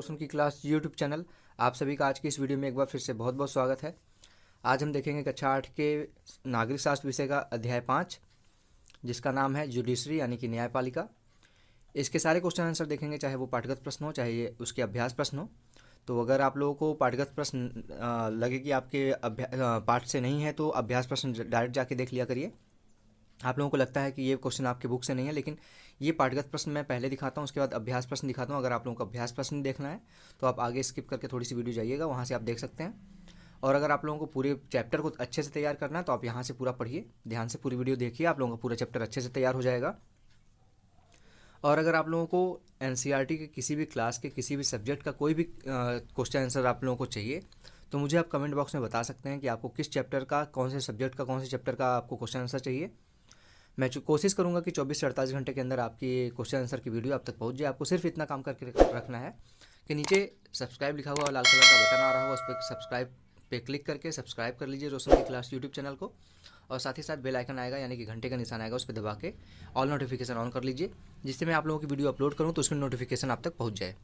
रोशन की class YouTube channel. आप सभी का आज की इस वीडियो में एक बार फिर से बहुत बहुत स्वागत है। आज हम देखेंगे कक्षा 8 के नागरिक शास्त्र विषय का अध्याय 5, जिसका नाम है जुडिशरी यानी कि न्यायपालिका। इसके सारे क्वेश्चन आंसर देखेंगे, चाहे वो पाठगत प्रश्न हो चाहे ये उसके अभ्यास प्रश्न हो। तो अगर आप लोगों को पाठगत प्रश्न लगे कि आपके पाठ से नहीं है तो अभ्यास प्रश्न डायरेक्ट जाके देख लिया करिए। आप लोगों को लगता है कि ये क्वेश्चन आपके बुक से नहीं है, लेकिन ये पाठगत प्रश्न मैं पहले दिखाता हूँ, उसके बाद अभ्यास प्रश्न दिखाता हूँ। अगर आप लोगों को अभ्यास प्रश्न देखना है तो आप आगे स्किप करके थोड़ी सी वीडियो जाइएगा, वहाँ से आप देख सकते हैं। और अगर आप लोगों को पूरे चैप्टर को अच्छे से तैयार करना है तो आप यहाँ से पूरा पढ़िए, ध्यान से पूरी वीडियो देखिए, आप लोगों का पूरा चैप्टर अच्छे से तैयार हो जाएगा। और अगर आप लोगों को एनसीईआरटी के किसी भी क्लास के किसी भी सब्जेक्ट का कोई भी क्वेश्चन आंसर आप लोगों को चाहिए तो मुझे आप कमेंट बॉक्स में बता सकते हैं कि आपको किस चैप्टर का, कौन से सब्जेक्ट का, कौन से चैप्टर का आपको क्वेश्चन आंसर चाहिए। मैं कोशिश करूंगा कि 24 से 48 घंटे के अंदर आपकी क्वेश्चन आंसर की वीडियो आप तक पहुंच जाए। आपको सिर्फ इतना काम करके रखना है कि नीचे सब्सक्राइब लिखा हुआ लाल कलर का बटन आ रहा होगा, उस पर सब्सक्राइब पे क्लिक करके सब्सक्राइब कर लीजिए रोशन की क्लास यूट्यूब चैनल को। और साथ ही साथ बेल आइकन आएगा यानी कि घंटे का निशान आएगा, उस पर दबा के ऑल नोटिफिकेशन ऑन कर लीजिए, जिससे मैं आप लोगों की वीडियो अपलोड करूँ तो उसकी नोटिफिकेशन आप तक पहुँच जाए।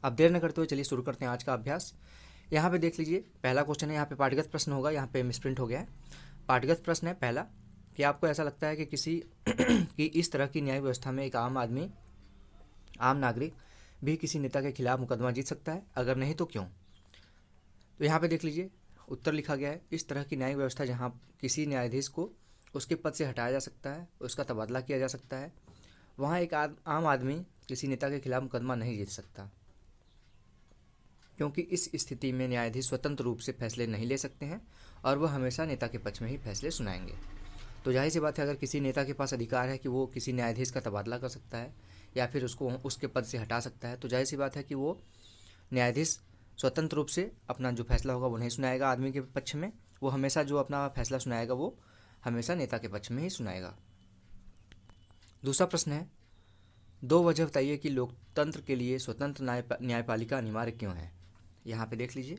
अब देर न करते हुए चलिए शुरू करते हैं आज का अभ्यास। यहाँ पे देख लीजिए, पहला क्वेश्चन है, यहाँ पे पाठगत प्रश्न होगा, यहाँ पे मिसप्रिंट हो गया है। पाठगत प्रश्न है पहला कि आपको ऐसा लगता है कि किसी कि इस तरह की न्याय व्यवस्था में एक आम आदमी, आम नागरिक भी किसी नेता के खिलाफ मुकदमा जीत सकता है, अगर नहीं तो क्यों। तो यहाँ पे देख लीजिए उत्तर लिखा गया है, इस तरह की न्याय व्यवस्था जहाँ किसी न्यायाधीश को उसके पद से हटाया जा सकता है, उसका तबादला किया जा सकता है, वहाँ एक आम आदमी किसी नेता के खिलाफ मुकदमा नहीं जीत सकता, क्योंकि इस स्थिति में न्यायाधीश स्वतंत्र रूप से फैसले नहीं ले सकते हैं और वह हमेशा नेता के पक्ष में ही फैसले सुनाएंगे। तो जाहिर सी बात है, अगर किसी नेता के पास अधिकार है कि वो किसी न्यायाधीश का तबादला कर सकता है या फिर उसको उसके पद से हटा सकता है, तो जाहिर सी बात है कि वो न्यायाधीश स्वतंत्र रूप से अपना जो फैसला होगा वो नहीं सुनाएगा आदमी के पक्ष में, वो हमेशा जो अपना फैसला सुनाएगा वो हमेशा नेता के पक्ष में ही सुनाएगा। दूसरा प्रश्न है, दो वजह बताइए कि लोकतंत्र के लिए स्वतंत्र न्यायपालिका अनिवार्य क्यों है। यहाँ पे देख लीजिए,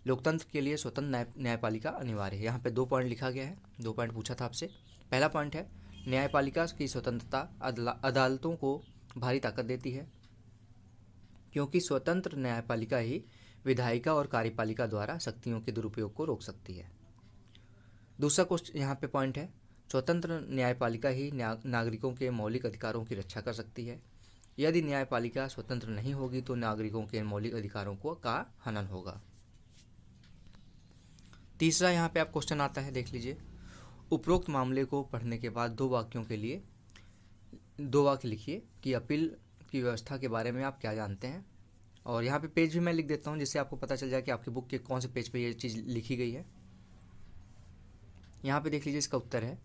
लोकतंत्र के लिए स्वतंत्र न्यायपालिका अनिवार्य है। यहाँ पे 2 पॉइंट लिखा गया है, 2 पॉइंट पूछा था आपसे। पहला पॉइंट है, न्यायपालिका की स्वतंत्रता अदालतों को भारी ताकत देती है, क्योंकि स्वतंत्र न्यायपालिका ही विधायिका और कार्यपालिका द्वारा शक्तियों के दुरुपयोग को रोक सकती है। दूसरा क्वेश्चन यहाँ पे पॉइंट है, स्वतंत्र न्यायपालिका ही नागरिकों के मौलिक अधिकारों की रक्षा कर सकती है। यदि न्यायपालिका स्वतंत्र नहीं होगी तो नागरिकों के मौलिक अधिकारों का हनन होगा। तीसरा यहाँ पे आप क्वेश्चन आता है, देख लीजिए, उपरोक्त मामले को पढ़ने के बाद 2 वाक्य लिखिए कि अपील की व्यवस्था के बारे में आप क्या जानते हैं। और यहाँ पे पेज भी मैं लिख देता हूँ, जिससे आपको पता चल जाए कि आपकी बुक के कौन से पेज पे ये चीज़ लिखी गई है। यहाँ पे देख लीजिए, इसका उत्तर है,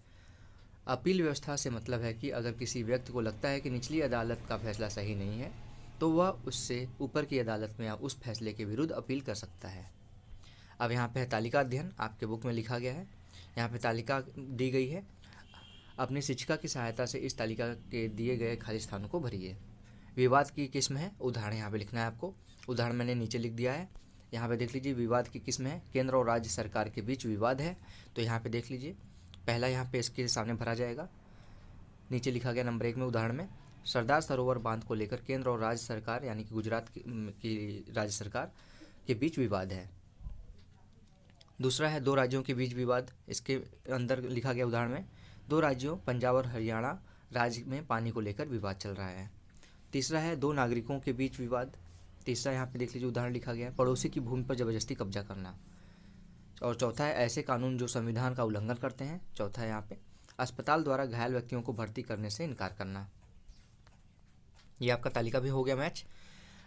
अपील व्यवस्था से मतलब है कि अगर किसी व्यक्ति को लगता है कि निचली अदालत का फैसला सही नहीं है तो वह उससे ऊपर की अदालत में उस फैसले के विरुद्ध अपील कर सकता है। अब यहाँ पे है तालिका अध्ययन, आपके बुक में लिखा गया है, यहाँ पे तालिका दी गई है, अपनी शिक्षिका की सहायता से इस तालिका के दिए गए खाली स्थानों को भरिए। विवाद की किस्म है, उदाहरण यहाँ पे लिखना है आपको, उदाहरण मैंने नीचे लिख दिया है। यहाँ पे देख लीजिए, विवाद की किस्म है, केंद्र और राज्य सरकार के बीच विवाद है, तो यहाँ पे देख लीजिए पहला यहाँ पे इसके सामने भरा जाएगा। नीचे लिखा गया नंबर 1 में उदाहरण में, सरदार सरोवर बांध को लेकर केंद्र और राज्य सरकार यानी कि गुजरात की राज्य सरकार के बीच विवाद है। दूसरा है 2 राज्यों के बीच विवाद, इसके अंदर लिखा गया उदाहरण में, 2 राज्यों पंजाब और हरियाणा राज्य में पानी को लेकर विवाद चल रहा है। तीसरा है 2 नागरिकों के बीच विवाद, तीसरा यहाँ पे देख लीजिए उदाहरण लिखा गया है, पड़ोसी की भूमि पर जबरदस्ती कब्जा करना। और चौथा है ऐसे कानून जो संविधान का उल्लंघन करते हैं। चौथा है यहाँ पे अस्पताल द्वारा घायल व्यक्तियों को भर्ती करने से इनकार करना। ये आपका तालिका भी हो गया मैच।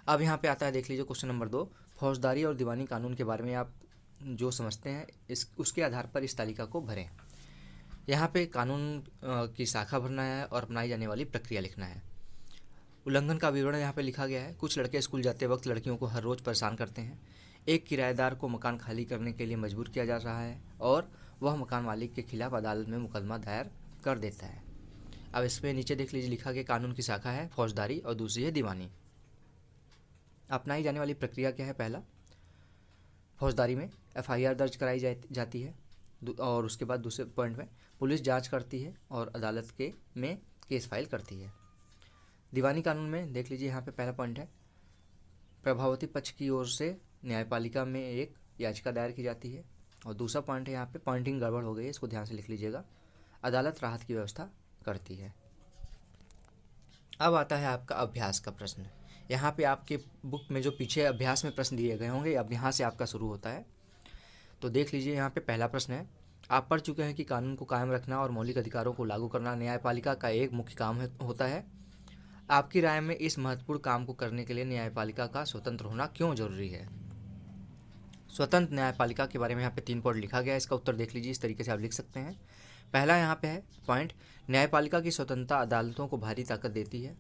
अब यहाँ पे आता है, देख लीजिए क्वेश्चन नंबर 2, फौजदारी और दीवानी कानून के बारे में आप जो समझते हैं उसके आधार पर इस तालिका को भरें। यहाँ पे कानून की शाखा भरना है और अपनाई जाने वाली प्रक्रिया लिखना है। उल्लंघन का विवरण यहाँ पे लिखा गया है, कुछ लड़के स्कूल जाते वक्त लड़कियों को हर रोज़ परेशान करते हैं। एक किराएदार को मकान खाली करने के लिए मजबूर किया जा रहा है और वह मकान मालिक के खिलाफ अदालत में मुकदमा दायर कर देता है। अब इसमें नीचे देख लीजिए लिखा गया, कानून की शाखा है फौजदारी और दूसरी है दीवानी। अपनाई जाने वाली प्रक्रिया क्या है, पहला फौजदारी में FIR दर्ज कराई जाती है और उसके बाद दूसरे पॉइंट में पुलिस जांच करती है और अदालत में केस फाइल करती है। दीवानी कानून में देख लीजिए, यहाँ पे पहला पॉइंट है, प्रभावती पक्ष की ओर से न्यायपालिका में एक याचिका दायर की जाती है। और दूसरा पॉइंट है, यहाँ पे पॉइंटिंग गड़बड़ हो गई है, इसको ध्यान से लिख लीजिएगा। अदालत राहत की व्यवस्था करती है। अब आता है आपका अभ्यास का प्रश्न। यहाँ पे आपके बुक में जो पीछे अभ्यास में प्रश्न दिए गए होंगे, अब यहाँ से आपका शुरू होता है। तो देख लीजिए, यहाँ पे पहला प्रश्न है, आप पढ़ चुके हैं कि कानून को कायम रखना और मौलिक अधिकारों को लागू करना न्यायपालिका का एक मुख्य काम होता है। आपकी राय में इस महत्वपूर्ण काम को करने के लिए न्यायपालिका का स्वतंत्र होना क्यों जरूरी है? स्वतंत्र न्यायपालिका के बारे में यहाँ पे 3 पॉइंट लिखा गया है। इसका उत्तर देख लीजिए, इस तरीके से आप लिख सकते हैं। पहला यहाँ पे है पॉइंट, न्यायपालिका की स्वतंत्रता अदालतों को भारी ताकत देती है।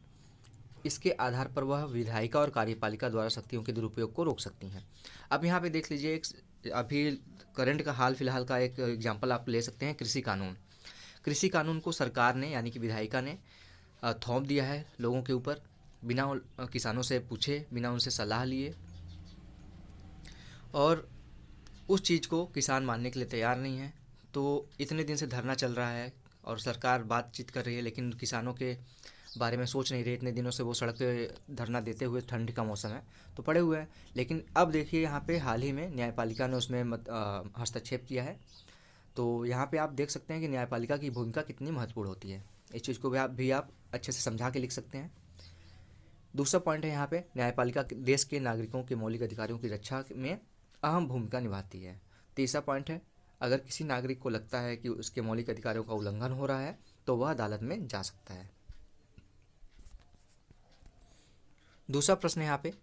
इसके आधार पर वह विधायिका और कार्यपालिका द्वारा शक्तियों के दुरुपयोग को रोक सकती हैं। अब यहाँ पे देख लीजिए, एक अभी करंट का हाल फिलहाल का एक एग्जाम्पल आप ले सकते हैं, कृषि कानून। कृषि कानून को सरकार ने यानी कि विधायिका ने थोप दिया है लोगों के ऊपर, बिना किसानों से पूछे, बिना उनसे सलाह लिए, और उस चीज़ को किसान मानने के लिए तैयार नहीं है। तो इतने दिन से धरना चल रहा है और सरकार बातचीत कर रही है, लेकिन किसानों के बारे में सोच नहीं रहे। इतने दिनों से वो सड़क पे धरना देते हुए, ठंड का मौसम है तो पड़े हुए हैं। लेकिन अब देखिए, यहाँ पे हाल ही में न्यायपालिका ने उसमें हस्तक्षेप किया है। तो यहाँ पे आप देख सकते हैं कि न्यायपालिका की भूमिका कितनी महत्वपूर्ण होती है। इस चीज़ को भी आप अच्छे से समझा के लिख सकते हैं। दूसरा पॉइंट है यहाँ पे, न्यायपालिका देश के नागरिकों के मौलिक अधिकारों की रक्षा में अहम भूमिका निभाती है। तीसरा पॉइंट है, अगर किसी नागरिक को लगता है कि उसके मौलिक अधिकारों का उल्लंघन हो रहा है तो वह अदालत में जा सकता है। दूसरा प्रश्न है यहाँ पे,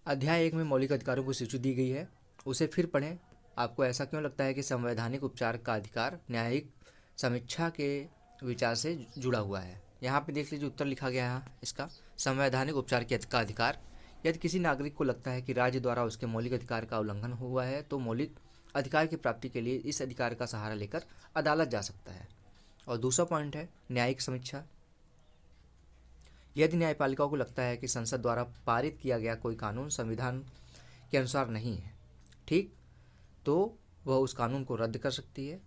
अध्याय 1 में मौलिक अधिकारों की सूची दी गई है, उसे फिर पढ़ें। आपको ऐसा क्यों लगता है कि संवैधानिक उपचार का अधिकार न्यायिक समीक्षा के विचार से जुड़ा हुआ है? यहाँ पे देख लीजिए, उत्तर लिखा गया है इसका, संवैधानिक उपचार का अधिकार, यदि किसी नागरिक को लगता है कि राज्य द्वारा उसके मौलिक अधिकार का उल्लंघन हुआ है तो मौलिक अधिकार की प्राप्ति के लिए इस अधिकार का सहारा लेकर अदालत जा सकता है। और दूसरा पॉइंट है न्यायिक समीक्षा, यदि न्यायपालिका को लगता है कि संसद द्वारा पारित किया गया कोई कानून संविधान के अनुसार नहीं है, ठीक, तो वह उस कानून को रद्द कर सकती है।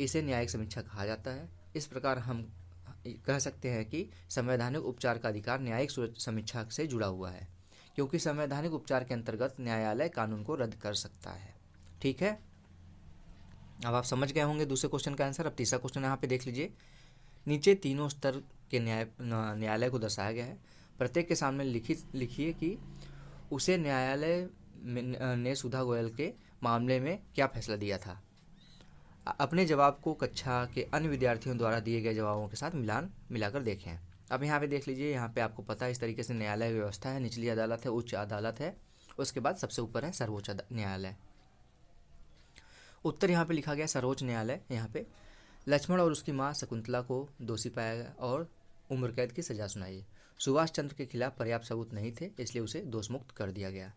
इसे न्यायिक समीक्षा कहा जाता है। इस प्रकार हम कह सकते हैं कि संवैधानिक उपचार का अधिकार न्यायिक समीक्षा से जुड़ा हुआ है, क्योंकि संवैधानिक उपचार के अंतर्गत न्यायालय कानून को रद्द कर सकता है। ठीक है, अब आप समझ गए होंगे दूसरे क्वेश्चन का आंसर। अब तीसरा क्वेश्चन यहाँ पे देख लीजिए, नीचे तीनों स्तर के न्यायालय को दर्शाया गया है। प्रत्येक के सामने लिखिए कि उसे न्यायालय ने सुधा गोयल के मामले में क्या फैसला दिया था। अपने जवाब को कक्षा के अन्य विद्यार्थियों द्वारा दिए गए जवाबों के साथ मिलाकर देखें। अब यहाँ पे देख लीजिए, यहाँ पे आपको पता है इस तरीके से न्यायालय व्यवस्था है। निचली अदालत है, उच्च अदालत है, उसके बाद सबसे ऊपर है सर्वोच्च न्यायालय। उत्तर यहाँ पे लिखा गया सर्वोच्च न्यायालय। यहाँ पे लक्ष्मण और उसकी माँ शकुंतला को दोषी पाया गया और उम्र कैद की सजा सुनाई। सुभाष चंद्र के खिलाफ पर्याप्त सबूत नहीं थे, इसलिए उसे दोषमुक्त कर दिया गया।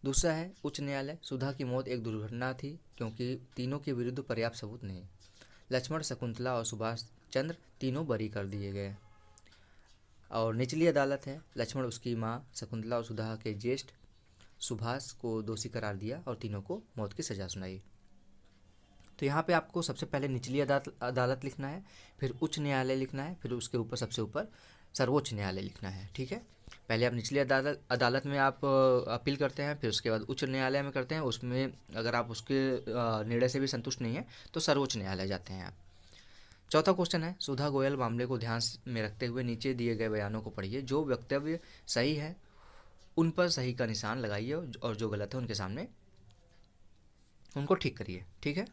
दूसरा है उच्च न्यायालय, सुधा की मौत एक दुर्घटना थी क्योंकि तीनों के विरुद्ध पर्याप्त सबूत नहीं। लक्ष्मण, शकुंतला और सुभाष चंद्र तीनों बरी कर दिए गए। और निचली अदालत है, लक्ष्मण, उसकी माँ शकुंतला और सुधा के ज्येष्ठ सुभाष को दोषी करार दिया और तीनों को मौत की सजा सुनाई। तो यहाँ पे आपको सबसे पहले निचली अदालत लिखना है, फिर उच्च न्यायालय लिखना है, फिर उसके ऊपर सबसे ऊपर सर्वोच्च न्यायालय लिखना है। ठीक है, पहले आप निचली अदालत में आप अपील करते हैं, फिर उसके बाद उच्च न्यायालय में करते हैं। उसमें अगर आप उसके निर्णय से भी संतुष्ट नहीं हैं तो सर्वोच्च न्यायालय जाते हैं आप। चौथा क्वेश्चन है, सुधा गोयल मामले को ध्यान में रखते हुए नीचे दिए गए बयानों को पढ़िए। जो वक्तव्य सही है उन पर सही का निशान लगाइए और जो गलत है उनके सामने उनको ठीक करिए। ठीक है,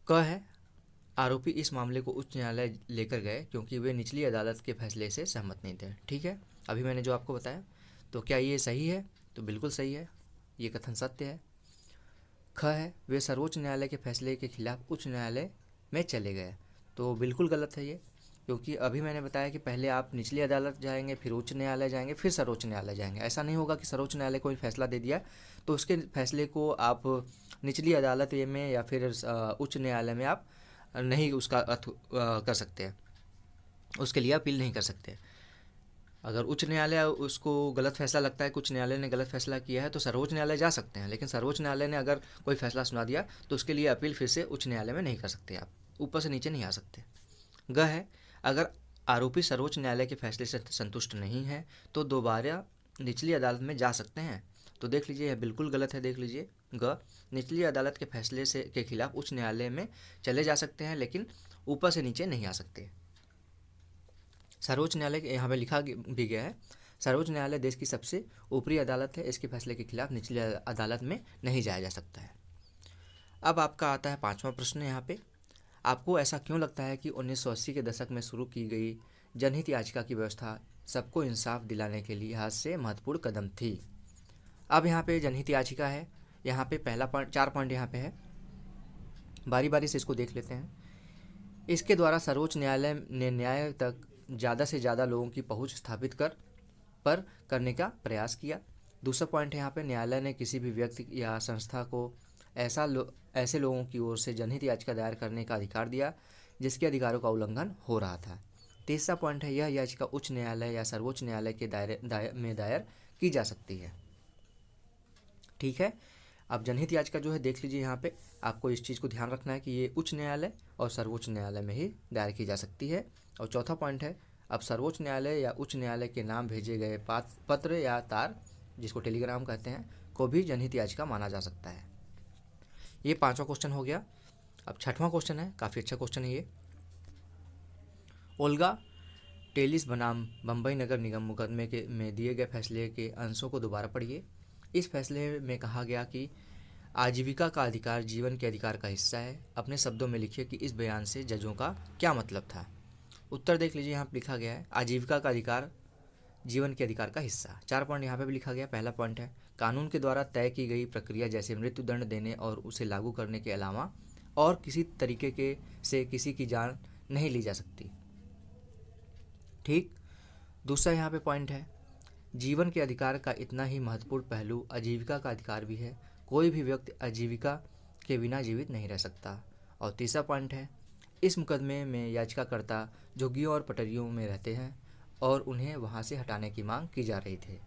क है, आरोपी इस मामले को उच्च न्यायालय लेकर गए क्योंकि वे निचली अदालत के फैसले से सहमत नहीं थे। ठीक है, अभी मैंने जो आपको बताया, तो क्या ये सही है? तो बिल्कुल सही है, ये कथन सत्य है। ख है, वे सर्वोच्च न्यायालय के फैसले के खिलाफ उच्च न्यायालय में चले गए। तो बिल्कुल गलत है ये, क्योंकि अभी मैंने बताया कि पहले आप निचली अदालत जाएंगे, फिर उच्च न्यायालय जाएंगे, फिर सर्वोच्च न्यायालय जाएंगे। ऐसा नहीं होगा कि सर्वोच्च न्यायालय कोई फैसला दे दिया तो उसके फैसले को आप निचली अदालत में या फिर उच्च न्यायालय में आप नहीं उसका कर सकते हैं, उसके लिए अपील नहीं कर सकते। अगर उच्च न्यायालय उसको गलत फैसला लगता है, उच्च न्यायालय ने गलत फैसला किया है, तो सर्वोच्च न्यायालय जा सकते हैं। लेकिन सर्वोच्च न्यायालय ने अगर कोई फैसला सुना दिया तो उसके लिए अपील फिर से उच्च न्यायालय में नहीं कर सकते, आप ऊपर से नीचे नहीं आ सकते। ग है, अगर आरोपी सर्वोच्च न्यायालय के फैसले से संतुष्ट नहीं है तो दोबारा निचली अदालत में जा सकते हैं। तो देख लीजिए, यह बिल्कुल गलत है। देख लीजिए ग, निचली अदालत के फैसले से के खिलाफ उच्च न्यायालय में चले जा सकते हैं, लेकिन ऊपर से नीचे नहीं आ सकते। सर्वोच्च न्यायालय यहाँ पे लिखा भी गया है, सर्वोच्च न्यायालय देश की सबसे ऊपरी अदालत है, इसके फैसले के खिलाफ निचली अदालत में नहीं जाया जा सकता है। अब आपका आता है 5वां प्रश्न। यहाँ पे आपको ऐसा क्यों लगता है कि 1980 के दशक में शुरू की गई जनहित याचिका की व्यवस्था सबको इंसाफ दिलाने के लिहाज से महत्वपूर्ण कदम थी? अब यहाँ पे जनहित याचिका है, यहाँ पे पहला पॉइंट, 4 पॉइंट यहाँ पे है, बारी बारी से इसको देख लेते हैं। इसके द्वारा सर्वोच्च न्यायालय ने न्याय तक ज़्यादा से ज़्यादा लोगों की पहुँच स्थापित करने का प्रयास किया। दूसरा पॉइंट है यहाँ पे, न्यायालय ने किसी भी व्यक्ति या संस्था को ऐसे लोगों की ओर से जनहित याचिका दायर करने का अधिकार दिया जिसके अधिकारों का उल्लंघन हो रहा था। तीसरा पॉइंट है, यह याचिका उच्च न्यायालय या सर्वोच्च न्यायालय के दायर की जा सकती है। ठीक है, अब जनहित याचिका जो है देख लीजिए, यहाँ पे आपको इस चीज़ को ध्यान रखना है कि ये उच्च न्यायालय और सर्वोच्च न्यायालय में ही दायर की जा सकती है। और चौथा पॉइंट है, अब सर्वोच्च न्यायालय या उच्च न्यायालय के नाम भेजे गए पत्र या तार, जिसको टेलीग्राम कहते हैं, को भी जनहित याचिका माना जा सकता है। ये 5वां क्वेश्चन हो गया। अब 6वां क्वेश्चन है, काफ़ी अच्छा क्वेश्चन है ये। ओल्गा टेलिस बनाम बम्बई नगर निगम मुकदमे में दिए गए फैसले के अंशों को दोबारा पढ़िए। इस फैसले में कहा गया कि आजीविका का अधिकार जीवन के अधिकार का हिस्सा है। अपने शब्दों में लिखिए कि इस बयान से जजों का क्या मतलब था। उत्तर देख लीजिए, यहाँ पर लिखा गया है आजीविका का अधिकार जीवन के अधिकार का हिस्सा। 4 पॉइंट यहाँ पे भी लिखा गया। पहला पॉइंट है, कानून के द्वारा तय की गई प्रक्रिया जैसे मृत्यु दंड देने और उसे लागू करने के अलावा और किसी तरीके से किसी की जान नहीं ली जा सकती। ठीक। दूसरा यहाँ पे पॉइंट है, जीवन के अधिकार का इतना ही महत्वपूर्ण पहलू आजीविका का अधिकार भी है। कोई भी व्यक्ति आजीविका के बिना जीवित नहीं रह सकता। और तीसरा पॉइंट है, इस मुकदमे में याचिकाकर्ता झुग्गियों और पटरियों में रहते हैं और उन्हें वहां से हटाने की मांग की जा रही थी।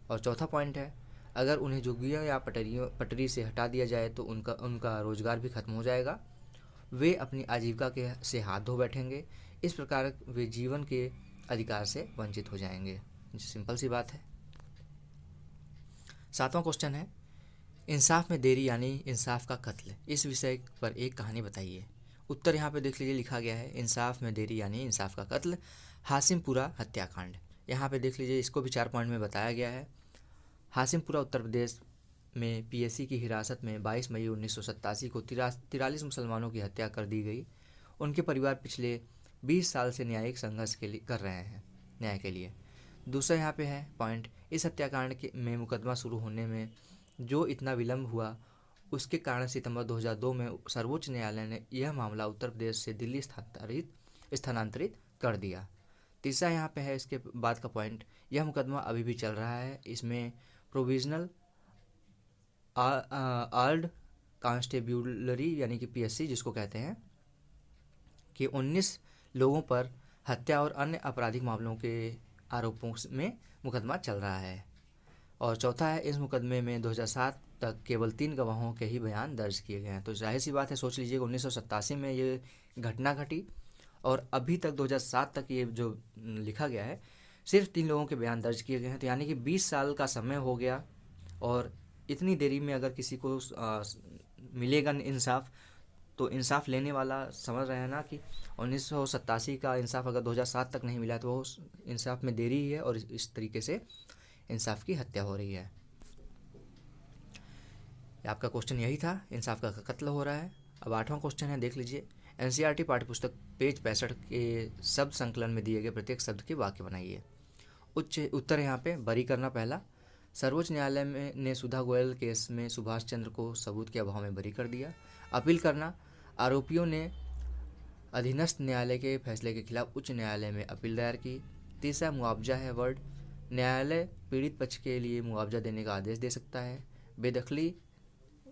और चौथा पॉइंट है, अगर उन्हें झुग्गियों या पटरी से हटा दिया जाए तो उनका रोजगार भी खत्म हो जाएगा, वे अपनी आजीविका से हाथ धो बैठेंगे। इस प्रकार वे जीवन के अधिकार से वंचित हो जाएंगे। सिंपल सी बात है। 7वां क्वेश्चन है, इंसाफ में देरी यानी इंसाफ का कत्ल, इस विषय पर एक कहानी बताइए। उत्तर यहाँ पे देख लीजिए, लिखा गया है इंसाफ में देरी यानी इंसाफ का कत्ल, हासिमपुरा हत्याकांड। यहाँ पे देख लीजिए, इसको भी 4 पॉइंट में बताया गया है। हासिमपुरा उत्तर प्रदेश में पीएसी की हिरासत में 22 मई 1987 को 43 मुसलमानों की हत्या कर दी गई। उनके परिवार पिछले 20 साल से न्यायिक संघर्ष कर रहे हैं न्याय के लिए। दूसरा यहाँ पे है पॉइंट, इस हत्याकांड में मुकदमा शुरू होने में जो इतना विलम्ब हुआ उसके कारण सितंबर 2002 में सर्वोच्च न्यायालय ने यह मामला उत्तर प्रदेश से दिल्ली स्थानांतरित कर दिया। तीसरा यहाँ पे है इसके बाद का पॉइंट, यह मुकदमा अभी भी चल रहा है। इसमें प्रोविजनल आर्ड कांस्टेब्यूलरी यानी कि पीएससी जिसको कहते हैं कि 19 लोगों पर हत्या और अन्य आपराधिक मामलों के आरोपों में मुकदमा चल रहा है। और चौथा है, इस मुकदमे में 2007 तक केवल 3 गवाहों के ही बयान दर्ज किए गए हैं। तो जाहिर सी बात है, सोच लीजिए 1987 में ये घटना घटी और अभी तक 2007 तक ये जो लिखा गया है सिर्फ 3 लोगों के बयान दर्ज किए गए हैं। तो यानी कि 20 साल का समय हो गया और इतनी देरी में अगर किसी को मिलेगा इंसाफ, तो इंसाफ लेने वाला समझ रहे हैं ना कि 1987 का इंसाफ अगर 2007 तक नहीं मिला तो वो इंसाफ में देरी ही है और इस तरीके से इंसाफ की हत्या हो रही है। आपका क्वेश्चन यही था, इंसाफ का कत्ल हो रहा है। अब 8वां क्वेश्चन है, देख लीजिए। एनसीईआरटी पाठ्यपुस्तक पेज 65 के शब्द संकलन में दिए गए प्रत्येक शब्द के वाक्य बनाइए। उत्तर यहाँ पे बरी करना पहला, सर्वोच्च न्यायालय ने सुधा गोयल केस में सुभाष चंद्र को सबूत के अभाव में बरी कर दिया। अपील करना, आरोपियों ने अधीनस्थ न्यायालय के फैसले के खिलाफ उच्च न्यायालय में अपील दायर की। तीसरा मुआवजा है वर्ड, न्यायालय पीड़ित पक्ष के लिए मुआवजा देने का आदेश दे सकता है। बेदखली,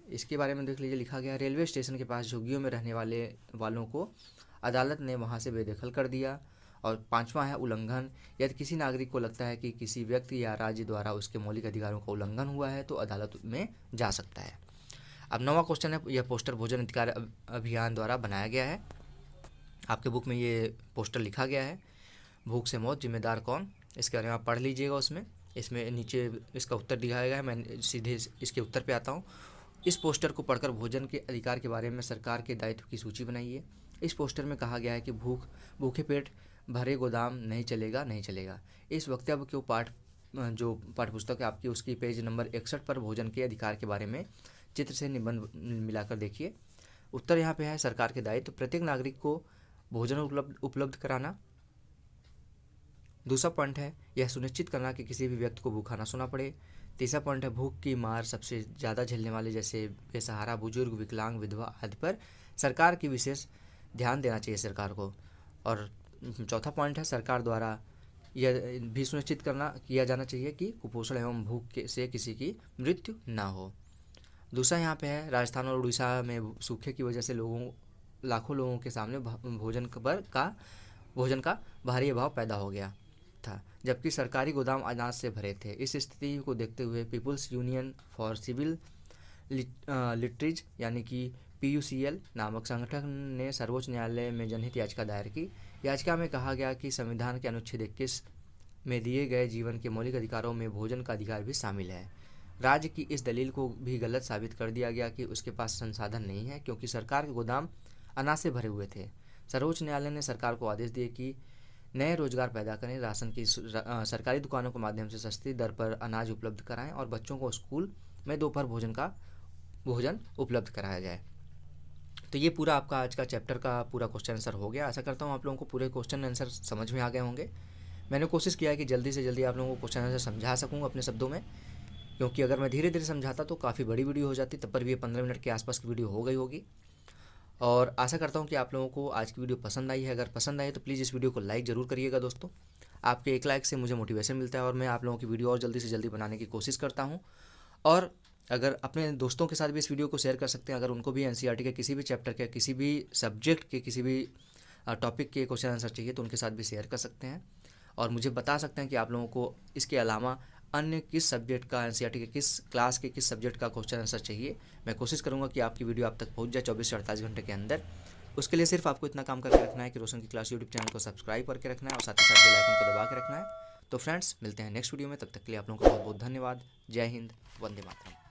इसके बारे में देख लीजिए, लिखा गया रेलवे स्टेशन के पास झुग्गियों में रहने वालों को अदालत ने वहां से बेदखल कर दिया। और 5वां है उल्लंघन, यदि किसी नागरिक को लगता है कि किसी व्यक्ति या राज्य द्वारा उसके मौलिक अधिकारों का उल्लंघन हुआ है तो अदालत में जा सकता है। अब 9वां क्वेश्चन है, यह पोस्टर भोजन अधिकार अभियान द्वारा बनाया गया है। आपके बुक में ये पोस्टर लिखा गया है, भूख से मौत जिम्मेदार कौन, इसके बारे में आप पढ़ लीजिएगा उसमें। इसमें नीचे इसका उत्तर दिया गया है। मैं सीधे इसके उत्तर पे आता हूँ। इस पोस्टर को पढ़कर भोजन के अधिकार के बारे में सरकार के दायित्व की सूची बनाइए। इस पोस्टर में कहा गया है कि भूखे पेट भरे गोदाम नहीं चलेगा, नहीं चलेगा। इस वक्तव्य को जो पाठ्य पुस्तक है आपकी, उसकी पेज नंबर 61 पर भोजन के अधिकार के बारे में चित्र से निबंध मिलाकर देखिए। उत्तर यहाँ पे है सरकार के दायित्व प्रत्येक नागरिक को भोजन उपलब्ध कराना। दूसरा पॉइंट है यह सुनिश्चित करना कि किसी भी व्यक्ति को भूखा ना सोना पड़े। तीसरा पॉइंट है भूख की मार सबसे ज़्यादा झेलने वाले जैसे बेसहारा, बुजुर्ग, विकलांग, विधवा आदि पर सरकार की विशेष ध्यान देना चाहिए सरकार को। और चौथा पॉइंट है सरकार द्वारा यह भी सुनिश्चित किया जाना चाहिए कि कुपोषण एवं भूख से किसी की मृत्यु ना हो। दूसरा यहाँ पे है राजस्थान और उड़ीसा में सूखे की वजह से लाखों लोगों के सामने भोजन का भारी अभाव पैदा हो गया था, जबकि सरकारी गोदाम अनाज से भरे थे। इस स्थिति को देखते हुए people's union for civil literature यानी कि PUCL नामक संगठन ने सर्वोच्च न्यायालय में जनहित याचिका दायर की। याचिका में कहा गया कि संविधान के अनुच्छेद 21 में दिए गए जीवन के मौलिक अधिकारों में भोजन का अधिकार भी शामिल है। राज्य की इस दलील को भी गलत साबित कर दिया गया कि उसके पास संसाधन नहीं है, क्योंकि सरकार के गोदाम अनाज से भरे हुए थे। सर्वोच्च न्यायालय ने सरकार को आदेश दिए कि नए रोजगार पैदा करें, राशन की सरकारी दुकानों के माध्यम से सस्ती दर पर अनाज उपलब्ध कराएं और बच्चों को स्कूल में दोपहर भोजन उपलब्ध कराया जाए। तो ये पूरा आपका आज का चैप्टर का पूरा क्वेश्चन आंसर हो गया। आशा करता हूँ आप लोगों को पूरे क्वेश्चन आंसर समझ में आ गए होंगे। मैंने कोशिश किया है कि जल्दी से जल्दी आप लोगों को क्वेश्चन आंसर समझा सकूँ अपने शब्दों में, क्योंकि अगर मैं धीरे धीरे समझाता तो काफ़ी बड़ी वीडियो हो जाती, तब पर भी ये 15 मिनट के आसपास की वीडियो हो गई होगी। और आशा करता हूँ कि आप लोगों को आज की वीडियो पसंद आई है। अगर पसंद आई तो प्लीज़ इस वीडियो को लाइक ज़रूर करिएगा दोस्तों। आपके एक लाइक से मुझे मोटिवेशन मिलता है और मैं आप लोगों की वीडियो और जल्दी से जल्दी बनाने की कोशिश करता हूँ। और अगर अपने दोस्तों के साथ भी इस वीडियो को शेयर कर सकते हैं, अगर उनको भी NCERT के किसी भी चैप्टर के, किसी भी सब्जेक्ट के, किसी भी टॉपिक के क्वेश्चन आंसर चाहिए तो उनके साथ भी शेयर कर सकते हैं। और मुझे बता सकते हैं कि आप लोगों को इसके अलावा अन्य किस सब्जेक्ट का, NCERT के किस क्लास के किस सब्जेक्ट का क्वेश्चन आंसर चाहिए। मैं कोशिश करूंगा कि आपकी वीडियो आप तक पहुंच जाए 24 से 48 घंटे के अंदर। उसके लिए सिर्फ आपको इतना काम करके रखना है कि रोशन की क्लास यूट्यूब चैनल को सब्सक्राइब करके रखना है और साथ ही साथ बेल आइकन को दबा के रखना है। तो फ्रेंड्स, मिलते हैं नेक्स्ट वीडियो में, तब तक के लिए आप लोगों का बहुत बहुत धन्यवाद। जय हिंद, वंदे मातरम।